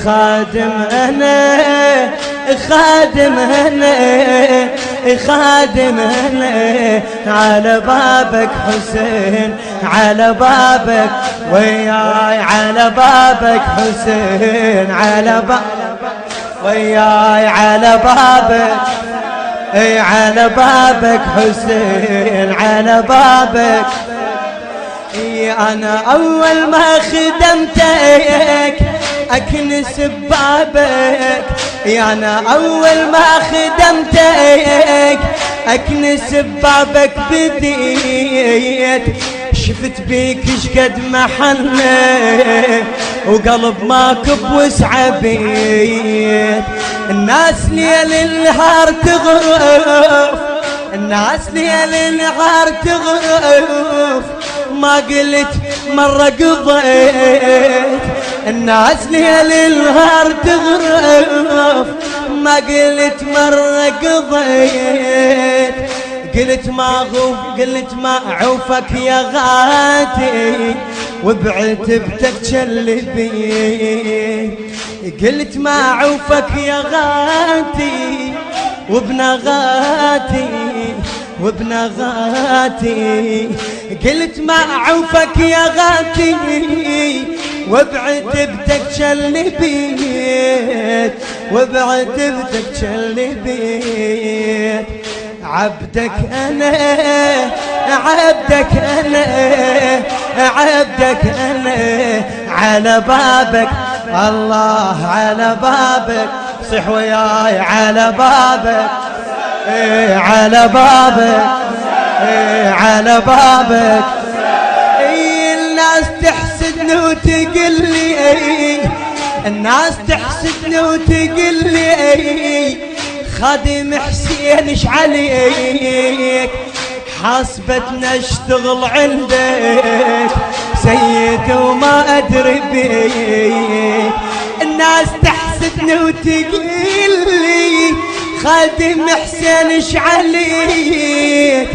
خادم أنا خادم أنا خادم أنا على بابك حسين، على بابك وياي، على بابك حسين، على بابك وياي، على بابك على بابك حسين، على بابك. أنا أول ما خدمتك أكنس ببابك، أنا أول ما خدمتك أكنس ببابك بديت، شفت بيك شقد محنة وقلب ماك بوسعة بيت. الناس ليل النهار تغرف، الناس ليل النهار تغرف، ما قلت مرة قضيت. الناس ليل النهار تغرف، ما قلت مرة قضيت. قلت ما غوف، قلت ما عوفك يا غاتي، وبعتبتك جلبي. قلت ما عوفك يا غاتي وبنغاتي، وبنغاتي. قلت ما عوفك يا غاتي وبعتبتك جلبيت، وبعتبتك جلبيت. عبدك أنا عبدك أنا عبدك أنا على بابك، الله على بابك. صح وياي على بابك على بابك على بابك. الناس تحسدني وتقول لي، الناس تحسدني وتقول لي خادم حسين ايش عليك، حاسبتنا اشتغل عندك سيد وما ادري بيك. الناس تحسدني وتقول لي خادم حسين ايش عليك،